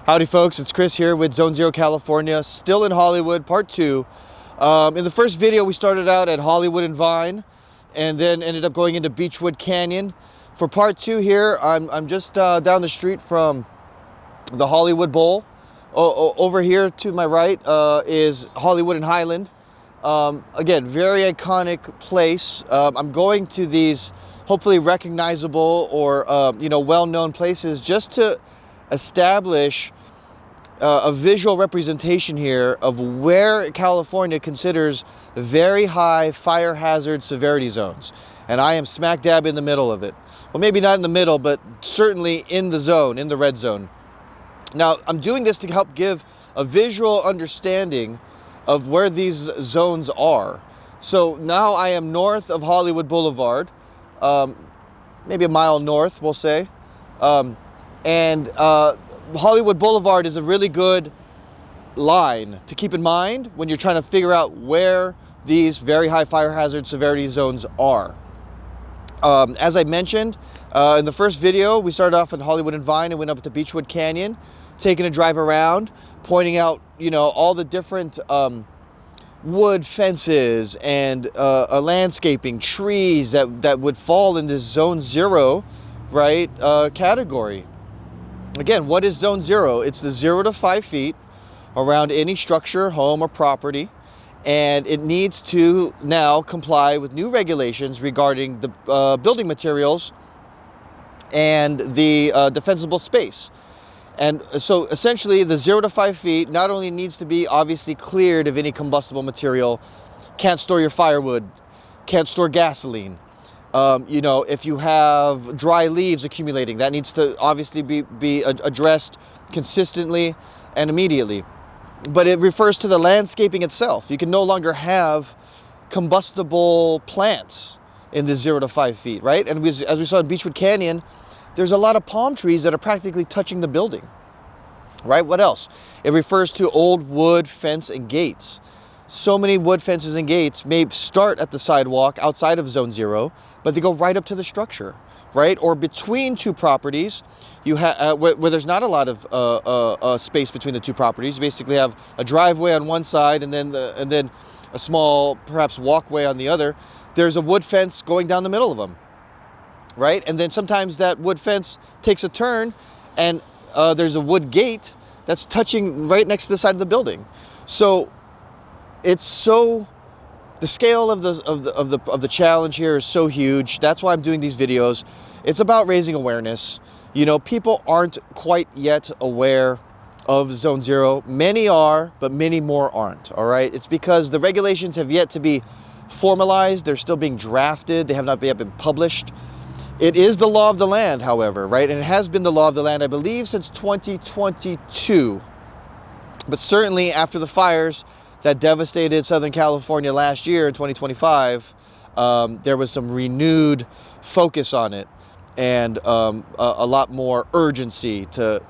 Howdy folks, it's Chris here with Zone Zero California, still in Hollywood, part 2. In the first video we started out at Hollywood and Vine and then ended up going into Beechwood Canyon. For part 2 here, I'm just down the street from the Hollywood Bowl. Over here to my right is Hollywood and Highland. Again, very iconic place. I'm going to these hopefully recognizable or well-known places just to establish a visual representation here of where California considers very high fire hazard severity zones. And I am smack dab in the middle of it. Well, maybe not in the middle, but certainly in the zone, in the red zone. Now, I'm doing this to help give a visual understanding of where these zones are. So now I am north of Hollywood Boulevard, maybe a mile north, we'll say. Hollywood Boulevard is a really good line to keep in mind when you're trying to figure out where these very high fire hazard severity zones are. As I mentioned in the first video, we started off in Hollywood and Vine and went up to Beechwood Canyon, taking a drive around, pointing out, all the different wood fences and landscaping, trees that would fall in this Zone Zero, right, category. Again, what is Zone Zero? It's the 0 to 5 feet around any structure, home, or property, and it needs to now comply with new regulations regarding the building materials and the defensible space. And so essentially the 0 to 5 feet not only needs to be obviously cleared of any combustible material, can't store your firewood, can't store gasoline. If you have dry leaves accumulating, that needs to obviously be addressed consistently and immediately. But it refers to the landscaping itself. You can no longer have combustible plants in the 0 to 5 feet, right? And as we saw in Beechwood Canyon, there's a lot of palm trees that are practically touching the building, right? What else? It refers to old wood fence and gates. So many wood fences and gates may start at the sidewalk outside of Zone Zero, but they go right up to the structure, right? Or between two properties, you have where there's not a lot of space between the two properties. You basically have a driveway on one side and then a small, perhaps walkway on the other. There's a wood fence going down the middle of them, right? And then sometimes that wood fence takes a turn, and there's a wood gate that's touching right next to the side of the building. So the scale of the challenge here is so huge. That's why I'm doing these videos. It's about raising awareness. People aren't quite yet aware of Zone Zero. Many are, but many more aren't, all right? It's because the regulations have yet to be formalized. They're still being drafted. They have not yet been published. It is the law of the land, however, right? And it has been the law of the land, I believe, since 2022. But certainly after the fires that devastated Southern California last year in 2025, there was some renewed focus on it and a lot more urgency to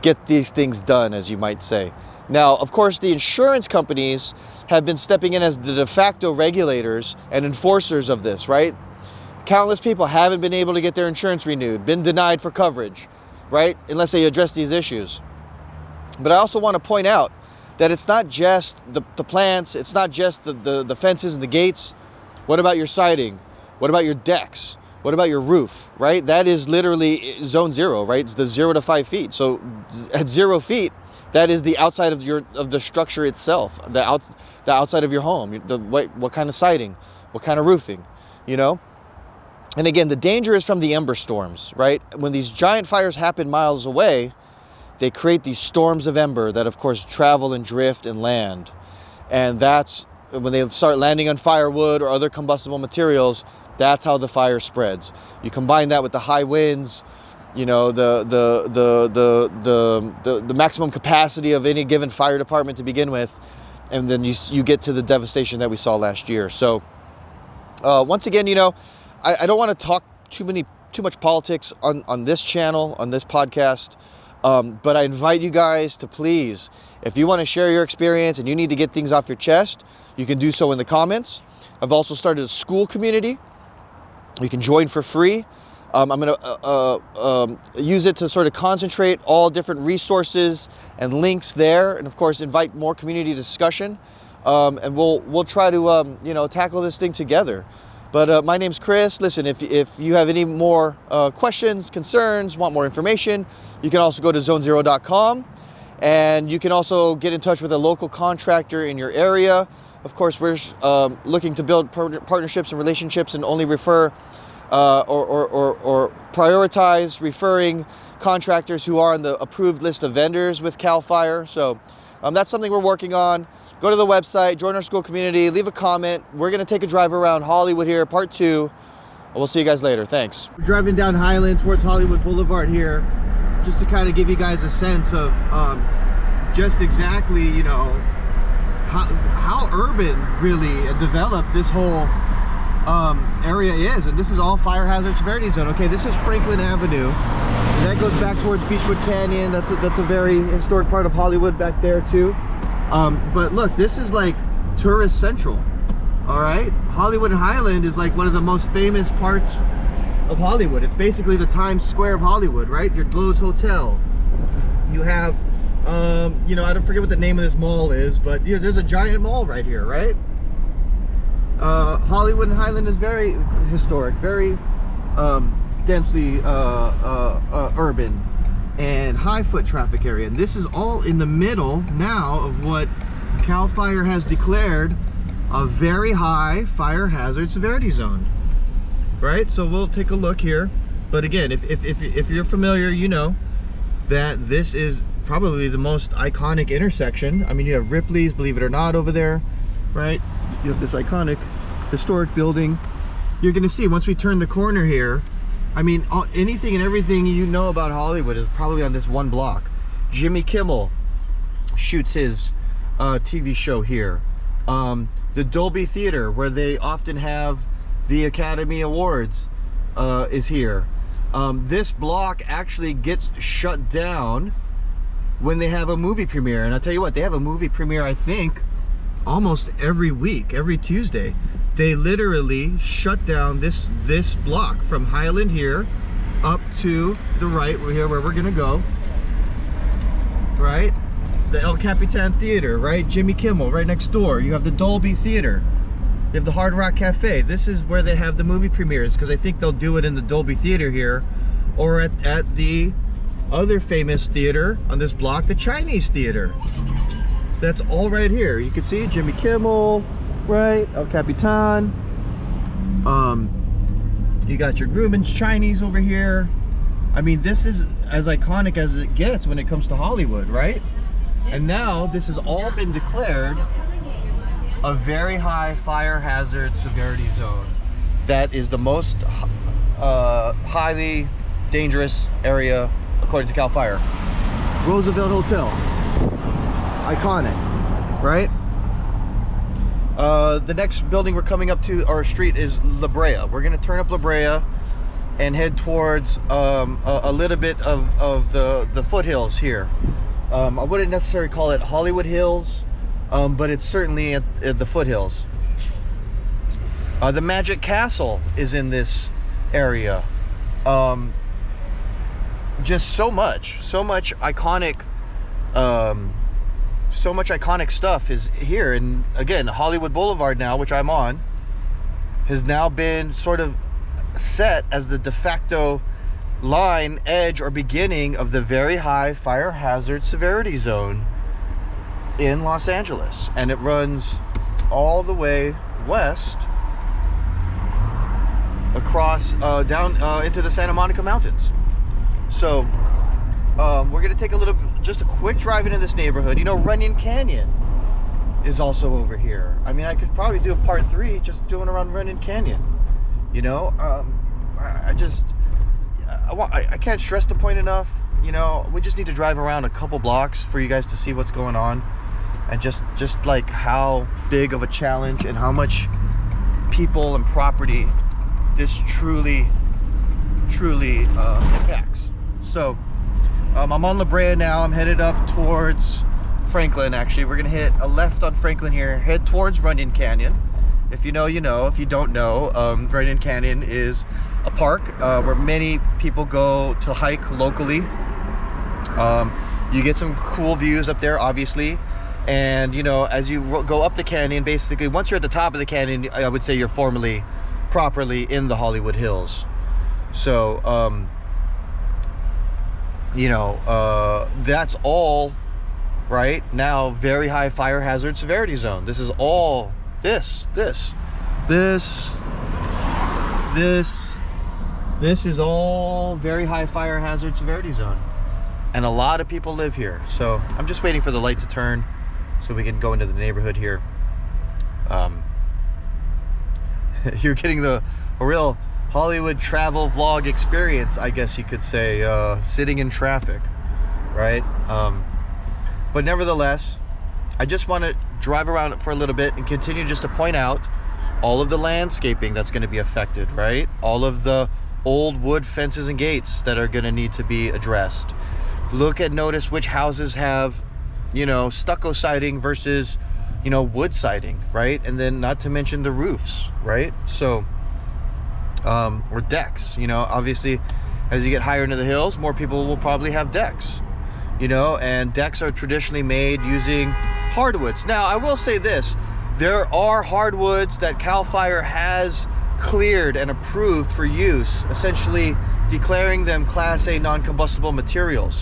get these things done, as you might say. Now, of course, the insurance companies have been stepping in as the de facto regulators and enforcers of this, right? Countless people haven't been able to get their insurance renewed, been denied for coverage, right? Unless they address these issues. But I also want to point out that it's not just the plants, it's not just the fences and the gates. What about your siding? What about your decks? What about your roof, right? That is literally Zone Zero, right? It's the 0 to 5 feet. So at 0 feet, that is the outside of the structure itself, the outside of your home. What kind of siding? What kind of roofing? And again, the danger is from the ember storms, right? When these giant fires happen miles away, they create these storms of ember that, of course, travel and drift and land. And that's when they start landing on firewood or other combustible materials, that's how the fire spreads. You combine that with the high winds, the maximum capacity of any given fire department to begin with, and then you get to the devastation that we saw last year. So once again, I don't want to talk too much politics on this channel, on this podcast. But I invite you guys to please, if you want to share your experience and you need to get things off your chest, you can do so in the comments. I've also started a school community. You can join for free. I'm going to use it to sort of concentrate all different resources and links there, and of course invite more community discussion. And we'll try to you know, tackle this thing together. But my name's Chris. Listen, if you have any more questions, concerns, want more information, you can also go to zonezero.com, and you can also get in touch with a local contractor in your area. Of course, we're looking to build partnerships and relationships and only refer or prioritize referring contractors who are on the approved list of vendors with CAL FIRE. So that's something we're working on. Go to the website, join our school community, leave a comment. We're going to take a drive around Hollywood here, part 2. We'll see you guys later. Thanks. We're driving down Highland towards Hollywood Boulevard here, just to kind of give you guys a sense of just exactly, you know, how urban really developed this whole area is. And this is all fire hazard severity zone. Okay, this is Franklin Avenue. And that goes back towards Beechwood Canyon. That's a very historic part of Hollywood back there too. But look, this is like tourist central. All right, Hollywood and Highland is like one of the most famous parts of Hollywood. It's basically the Times Square of Hollywood, right? Your Glow's Hotel. You have, you know, I don't forget what the name of this mall is, but you know, there's a giant mall right here, right? Hollywood and Highland is very historic, very densely urban and high foot traffic area. And this is all in the middle now of what CAL FIRE has declared a very high fire hazard severity zone, right? So we'll take a look here. But again, if you're familiar, you know that this is probably the most iconic intersection. I mean, you have Ripley's, believe it or not, over there, right? You have this iconic historic building. You're gonna see once we turn the corner here, I mean, anything and everything you know about Hollywood is probably on this one block. Jimmy Kimmel shoots his TV show here. The Dolby Theater, where they often have the Academy Awards, is here. This block actually gets shut down when they have a movie premiere. And I'll tell you what, they have a movie premiere, I think, almost every week, every Tuesday. They literally shut down this block from Highland here up to the right here where we're gonna go, right? The El Capitan Theater, right? Jimmy Kimmel right next door. You have the Dolby Theater. You have the Hard Rock Cafe. This is where they have the movie premieres, because I think they'll do it in the Dolby Theater here, or at the other famous theater on this block, the Chinese Theater. That's all right here. You can see Jimmy Kimmel, right? El Capitan. You got your Grumman's Chinese over here. I mean, this is as iconic as it gets when it comes to Hollywood, right? And now this has all been declared a very high fire hazard severity zone. That is the most highly dangerous area according to CAL FIRE. Roosevelt Hotel. Iconic, right? The next building we're coming up to, our street, is La Brea. We're gonna turn up La Brea and head towards a little bit of the foothills here. I wouldn't necessarily call it Hollywood Hills, but it's certainly at the foothills. The Magic Castle is in this area. Just so much iconic so much iconic stuff is here. And again, Hollywood Boulevard now, which I'm on, has now been sort of set as the de facto line, edge, or beginning of the very high fire hazard severity zone in Los Angeles. And it runs all the way west across down into the Santa Monica Mountains. So we're gonna take just a quick drive into this neighborhood. You know, Runyon Canyon is also over here. I mean, I could probably do a part 3 just doing around Runyon Canyon. You know, I can't stress the point enough. You know, we just need to drive around a couple blocks for you guys to see what's going on, and just like how big of a challenge and how much people and property this truly impacts. So I'm on La Brea now. I'm headed up towards Franklin. Actually, we're gonna hit a left on Franklin here, head towards Runyon Canyon. If you know, you know. If you don't know, Runyon Canyon is a park where many people go to hike locally. You get some cool views up there, obviously. And, you know, as you go up the canyon, basically, once you're at the top of the canyon, I would say you're properly in the Hollywood Hills. So, you know, that's all right now very high fire hazard severity zone. This is all this is all very high fire hazard severity zone, and a lot of people live here. So I'm just waiting for the light to turn so we can go into the neighborhood here. You're getting a real Hollywood travel vlog experience, I guess you could say, sitting in traffic, right? But nevertheless, I just want to drive around it for a little bit and continue just to point out all of the landscaping that's going to be affected, right? All of the old wood fences and gates that are going to need to be addressed. Notice which houses have, you know, stucco siding versus, you know, wood siding, right? And then not to mention the roofs, right? So, or decks, you know, obviously as you get higher into the hills, more people will probably have decks, you know, and decks are traditionally made using hardwoods. Now, I will say this, there are hardwoods that CAL FIRE has cleared and approved for use, essentially declaring them Class A non-combustible materials.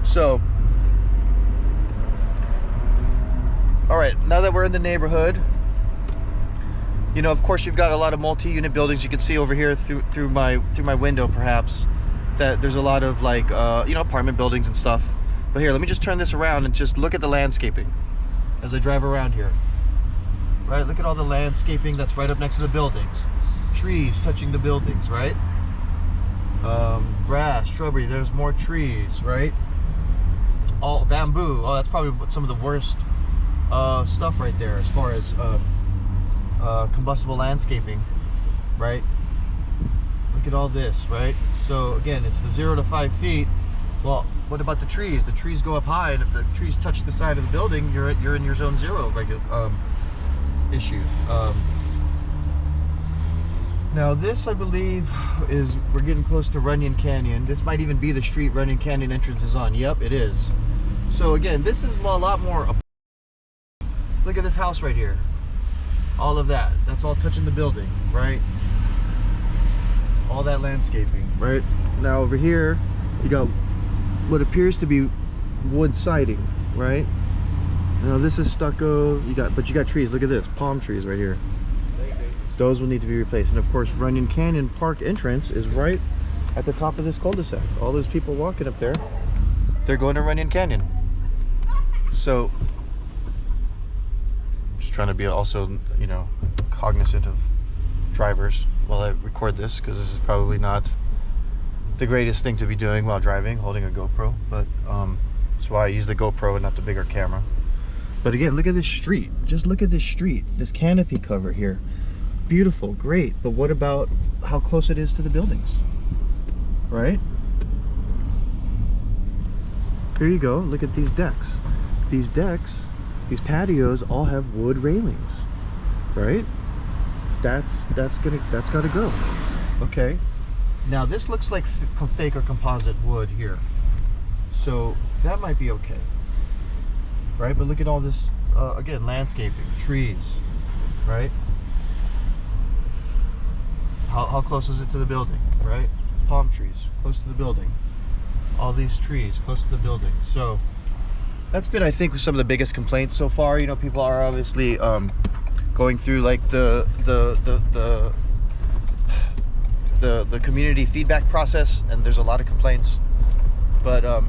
So, all right, now that we're in the neighborhood, you know, of course, you've got a lot of multi-unit buildings. You can see over here through my window, perhaps, that there's a lot of like, you know, apartment buildings and stuff. But here, let me just turn this around and just look at the landscaping as I drive around here. Right, look at all the landscaping that's right up next to the buildings. Trees touching the buildings, right? Grass, shrubbery, there's more trees, right? All bamboo. Oh, that's probably some of the worst stuff right there as far as combustible landscaping, right? Look at all this, right? So again, it's the 0 to 5 feet. Well, what about the trees? The trees go up high, and if the trees touch the side of the building, you're in your zone 0 issue. Now this, I believe, we're getting close to Runyon Canyon. This might even be the street Runyon Canyon entrance is on. Yep, it is. So again, this is a lot more. Look at this house right here. All of that's all touching the building, right? All that landscaping, right? Now over here, you got what appears to be wood siding, right? Now this is stucco. But you got trees. Look at this, palm trees right here. Those will need to be replaced. And of course, Runyon Canyon Park entrance is right at the top of this cul-de-sac. All those people walking up there, they're going to Runyon Canyon. So, just trying to be also, you know, cognizant of drivers while I record this, because this is probably not the greatest thing to be doing while driving, holding a GoPro. But that's why I use the GoPro and not the bigger camera. But again, look at this street. Just look at this street. This canopy cover here. Beautiful, great. But what about how close it is to the buildings? Right? Here you go. Look at these decks. These decks, these patios all have wood railings. Right? That's got to go. Okay. Now this looks like fake or composite wood here. So that might be okay. Right? But look at all this, again, landscaping, trees, right? How close is it to the building, right? Palm trees, close to the building. All these trees, close to the building. So that's been, I think, some of the biggest complaints so far. You know, people are obviously going through like the community feedback process, and there's a lot of complaints. But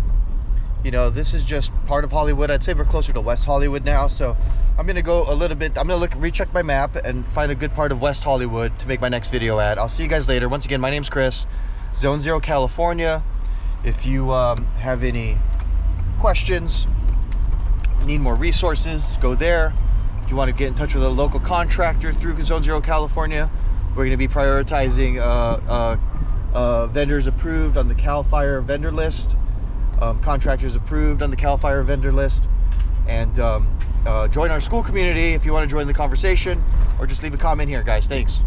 you know, this is just part of Hollywood. I'd say we're closer to West Hollywood now, so I'm gonna go a little bit. I'm gonna recheck my map and find a good part of West Hollywood to make my next video at. I'll see you guys later. Once again, my name's Chris, Zone 0 California. If you have any questions, need more resources, go there. If you want to get in touch with a local contractor through Zone 0 California, we're going to be prioritizing vendors approved on the CAL FIRE vendor list, contractors approved on the CAL FIRE vendor list, and join our school community if you want to join the conversation, or just leave a comment here, guys. Thanks.